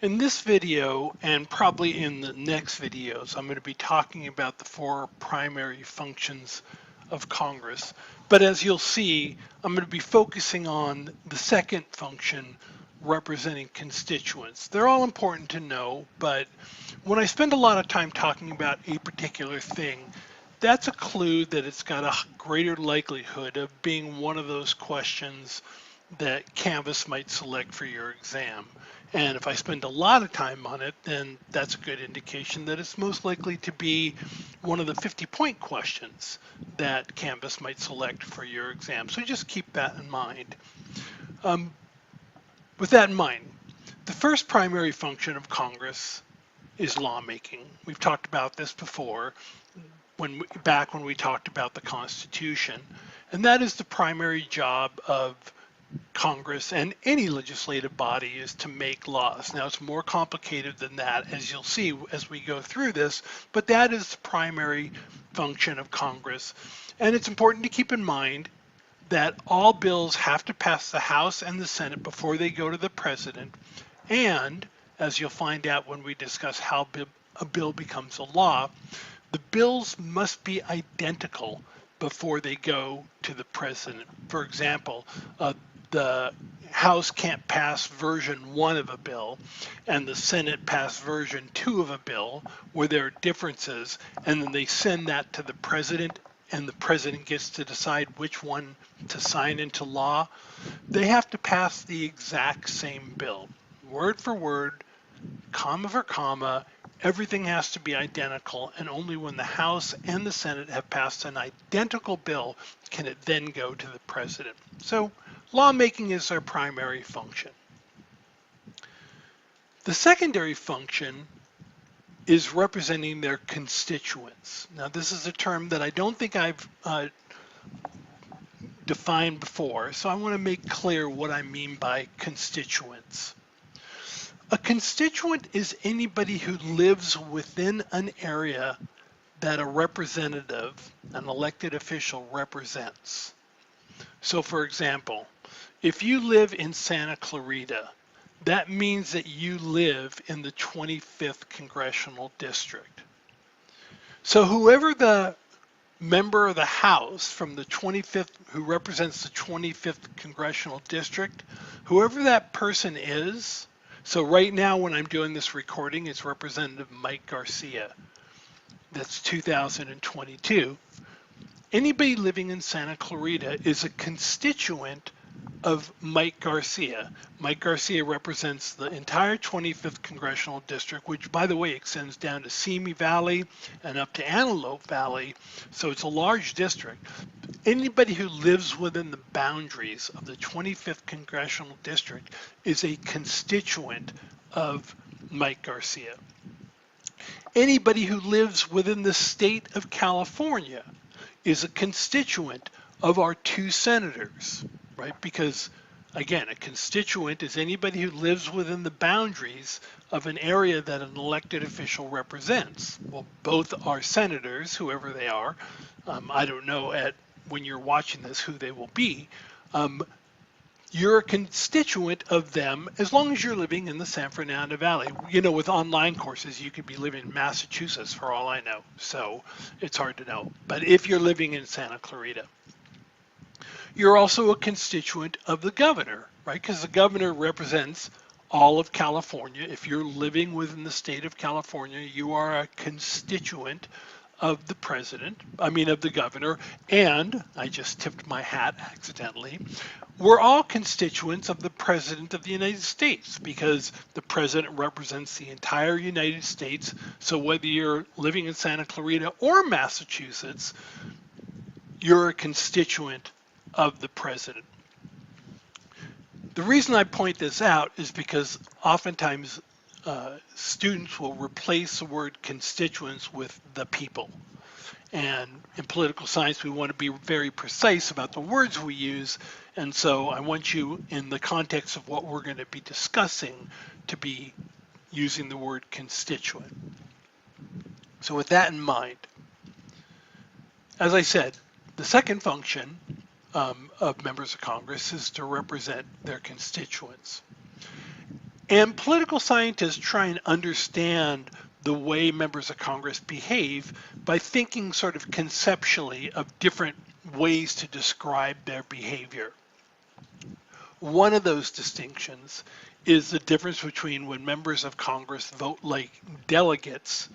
In this video, and probably in the next videos, I'm going to be talking about the four primary functions of Congress. But as you'll see, I'm going to be focusing on the second function, representing constituents. They're all important to know, but when I spend a lot of time talking about a particular thing, that's a clue that it's got a greater likelihood of being one of those questions that Canvas might select for your exam. And if I spend a lot of time on it, then that's a good indication that it's most likely to be one of the 50-point questions that Canvas might select for your exam. So just keep that in mind. Um, with that in mind, the first primary function of Congress is lawmaking. We've talked about this before, back when we talked about the Constitution, and that is the primary job of Congress and any legislative body is to make laws. Now, it's more complicated than that, as you'll see as we go through this, but that is the primary function of Congress. And it's important to keep in mind that all bills have to pass the House and the Senate before they go to the president. And as you'll find out when we discuss how a bill becomes a law, the bills must be identical before they go to the president. For example, the House can't pass version 1 of a bill and the Senate pass version 2 of a bill where there are differences, and then they send that to the president and the president gets to decide which one to sign into law. They have to pass the exact same bill, word for word, comma for comma. Everything has to be identical, and only when the House and the Senate have passed an identical bill can it then go to the president. So lawmaking is their primary function. The secondary function is representing their constituents. Now, this is a term that I don't think I've defined before, so I want to make clear what I mean by constituents. A constituent is anybody who lives within an area that a representative, an elected official, represents. So, for example, if you live in Santa Clarita, that means that you live in the 25th Congressional District. So whoever the member of the House from the 25th, who represents the 25th Congressional District, whoever that person is, so right now when I'm doing this recording, it's Representative Mike Garcia. That's 2022. Anybody living in Santa Clarita is a constituent of Mike Garcia. Mike Garcia represents the entire 25th Congressional District, which, by the way, extends down to Simi Valley and up to Antelope Valley, so it's a large district. Anybody who lives within the boundaries of the 25th Congressional District is a constituent of Mike Garcia. Anybody who lives within the state of California is a constituent of our two senators, right? Because again, a constituent is anybody who lives within the boundaries of an area that an elected official represents. Well, both are senators, whoever they are. I don't know when you're watching this who they will be. You're a constituent of them as long as you're living in the San Fernando Valley. You know, with online courses, you could be living in Massachusetts for all I know. So it's hard to know. But if you're living in Santa Clarita, you're also a constituent of the governor, right? Because the governor represents all of California. If you're living within the state of California, you are a constituent of the president, of the governor, and I just tipped my hat accidentally. We're all constituents of the president of the United States because the president represents the entire United States. So whether you're living in Santa Clarita or Massachusetts, you're a constituent of the president. The reason I point this out is because oftentimes students will replace the word constituents with the people. And in political science, we want to be very precise about the words we use. And so I want you, in the context of what we're going to be discussing, to be using the word constituent. So with that in mind, as I said, the second function of members of Congress is to represent their constituents. And political scientists try and understand the way members of Congress behave by thinking sort of conceptually of different ways to describe their behavior. One of those distinctions is the difference between when members of Congress vote like delegates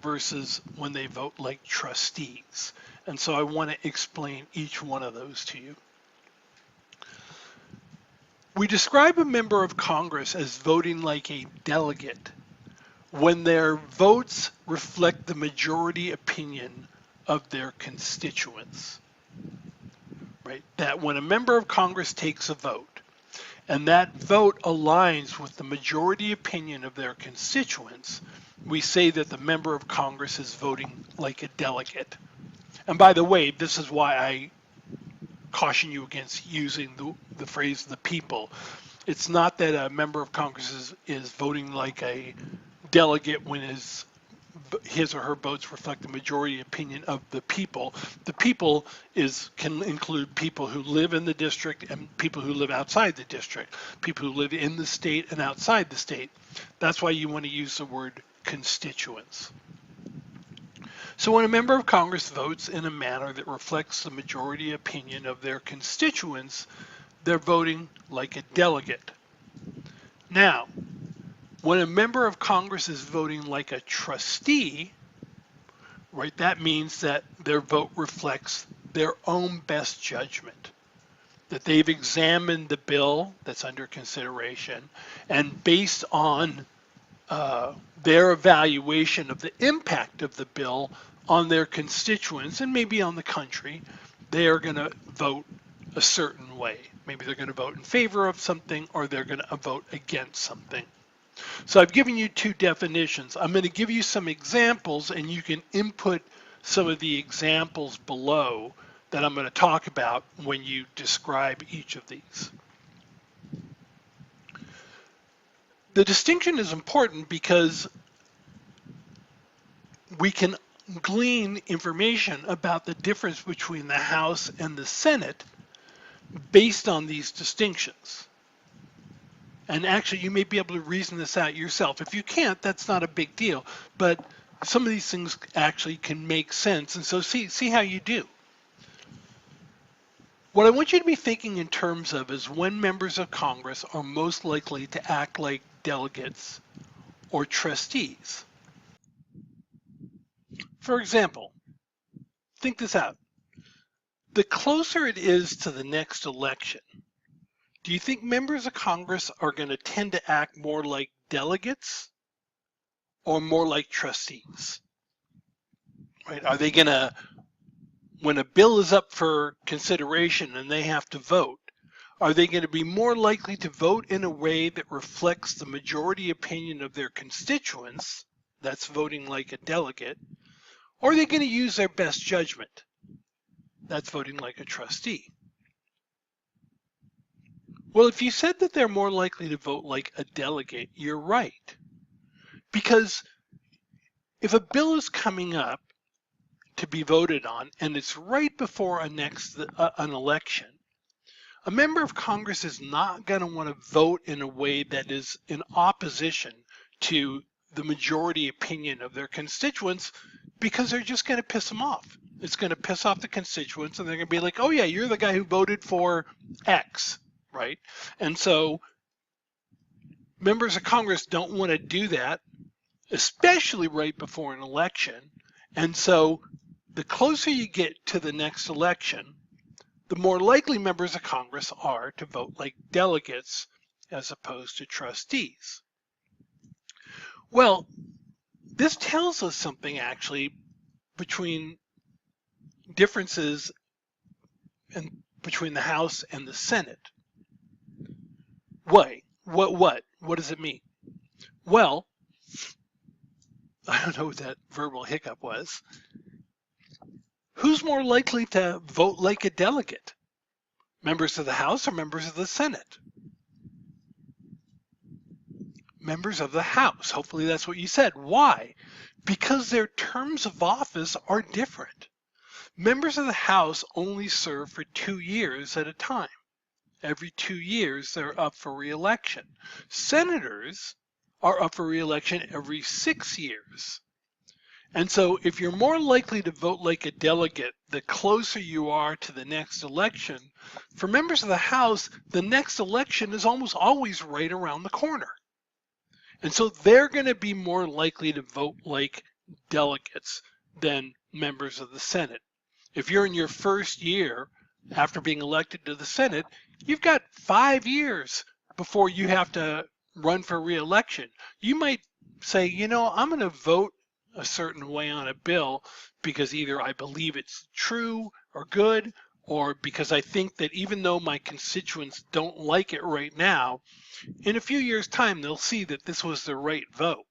versus when they vote like trustees. And so I want to explain each one of those to you. We describe a member of Congress as voting like a delegate when their votes reflect the majority opinion of their constituents. Right? That when a member of Congress takes a vote, and that vote aligns with the majority opinion of their constituents, we say that the member of Congress is voting like a delegate. And by the way, this is why I caution you against using the phrase the people. It's not that a member of Congress is voting like a delegate when his or her votes reflect the majority opinion of the people. The people can include people who live in the district and people who live outside the district, people who live in the state and outside the state. That's why you want to use the word constituents. So when a member of Congress votes in a manner that reflects the majority opinion of their constituents, they're voting like a delegate. Now, when a member of Congress is voting like a trustee, right, that means that their vote reflects their own best judgment, that they've examined the bill that's under consideration, and based on their evaluation of the impact of the bill on their constituents and maybe on the country, they are going to vote a certain way. Maybe they're going to vote in favor of something or they're going to vote against something. So I've given you two definitions. I'm going to give you some examples and you can input some of the examples below that I'm going to talk about when you describe each of these. The distinction is important because we can glean information about the difference between the House and the Senate based on these distinctions. And actually, you may be able to reason this out yourself. If you can't, that's not a big deal. But some of these things actually can make sense. And so see how you do. What I want you to be thinking in terms of is when members of Congress are most likely to act like delegates or trustees. For example, think this out. The closer it is to the next election, do you think members of Congress are going to tend to act more like delegates or more like trustees? Right? Are they going to, when a bill is up for consideration and they have to vote, are they going to be more likely to vote in a way that reflects the majority opinion of their constituents, that's voting like a delegate, or are they going to use their best judgment, that's voting like a trustee? Well, if you said that they're more likely to vote like a delegate, you're right. Because if a bill is coming up to be voted on and it's right before an election, a member of Congress is not going to want to vote in a way that is in opposition to the majority opinion of their constituents because they're just going to piss them off. It's going to piss off the constituents and they're going to be like, oh yeah, you're the guy who voted for X, right? And so members of Congress don't want to do that, especially right before an election. And so the closer you get to the next election, the more likely members of Congress are to vote like delegates as opposed to trustees. Well, this tells us something actually between differences between the House and the Senate. What does it mean? Well, I don't know what that verbal hiccup was. Who's more likely to vote like a delegate? Members of the House or members of the Senate? Members of the House. Hopefully that's what you said. Why? Because their terms of office are different. Members of the House only serve for 2 years at a time. Every 2 years, they're up for re-election. Senators are up for re-election every 6 years. And so if you're more likely to vote like a delegate the closer you are to the next election, for members of the House, the next election is almost always right around the corner. And so they're going to be more likely to vote like delegates than members of the Senate. If you're in your first year after being elected to the Senate, you've got 5 years before you have to run for re-election. You might say, you know, I'm going to vote a certain way on a bill because either I believe it's true or good, or because I think that even though my constituents don't like it right now, in a few years' time, they'll see that this was the right vote.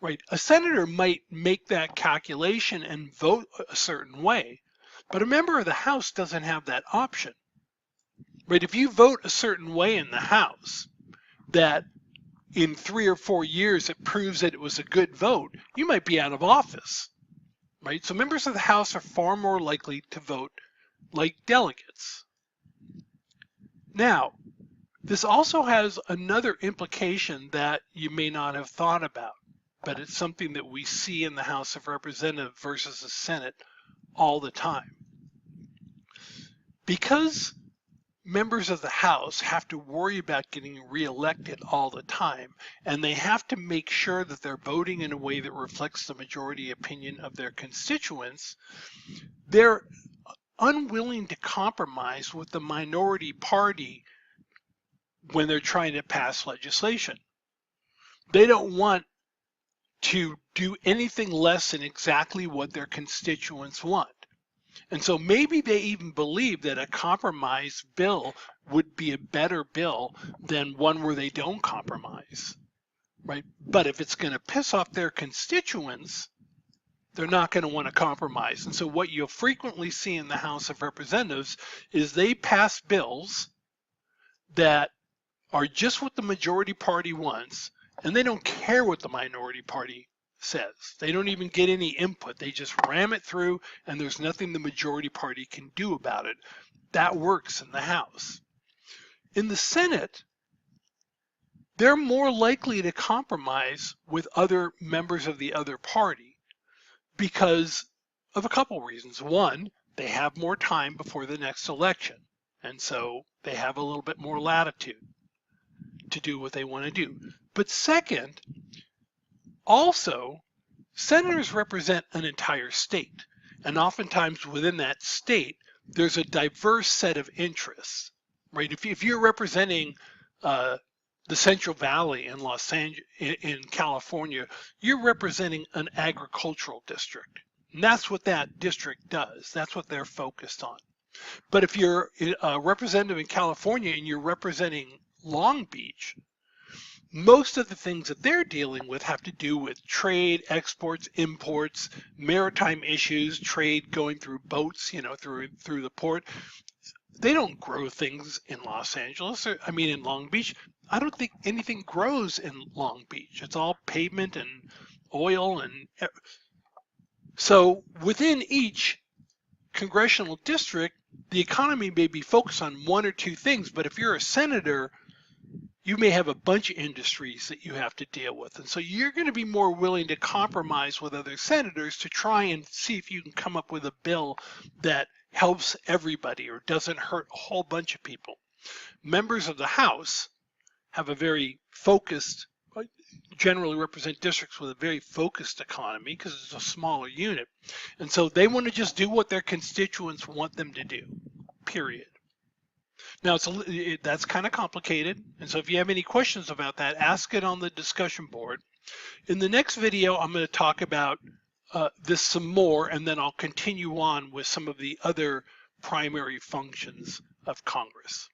Right? A senator might make that calculation and vote a certain way, but a member of the House doesn't have that option. Right? If you vote a certain way in the House that in 3 or 4 years it proves that it was a good vote, you might be out of office. Right? So members of the House are far more likely to vote like delegates. Now, this also has another implication that you may not have thought about, but it's something that we see in the House of Representatives versus the Senate all the time. Because members of the House have to worry about getting reelected all the time, and they have to make sure that they're voting in a way that reflects the majority opinion of their constituents, they're unwilling to compromise with the minority party when they're trying to pass legislation. They don't want to do anything less than exactly what their constituents want. And so maybe they even believe that a compromise bill would be a better bill than one where they don't compromise, right? But if it's going to piss off their constituents, they're not going to want to compromise. And so what you'll frequently see in the House of Representatives is they pass bills that are just what the majority party wants, and they don't care what the minority party says. They don't even get any input. They just ram it through, and there's nothing the majority party can do about it. That works in the House. In the Senate, they're more likely to compromise with other members of the other party because of a couple reasons. One, they have more time before the next election, and so they have a little bit more latitude to do what they want to do. But second, also, senators represent an entire state, and oftentimes within that state, there's a diverse set of interests, right? If you're representing the Central Valley in Los Angeles, in California, you're representing an agricultural district, and that's what that district does. That's what they're focused on. But if you're a representative in California and you're representing Long Beach, most of the things that they're dealing with have to do with trade, exports, imports, maritime issues, trade going through boats, you know, through the port. They don't grow things in Los Angeles, in Long Beach. I don't think anything grows in Long Beach. It's all pavement and oil. And so within each congressional district, the economy may be focused on one or two things, but if you're a senator, you may have a bunch of industries that you have to deal with. And so you're going to be more willing to compromise with other senators to try and see if you can come up with a bill that helps everybody or doesn't hurt a whole bunch of people. Members of the House have a very focused, generally represent districts with a very focused economy because it's a smaller unit. And so they want to just do what their constituents want them to do, period. Now, that's kind of complicated, and so if you have any questions about that, ask it on the discussion board. In the next video, I'm going to talk about this some more, and then I'll continue on with some of the other primary functions of Congress.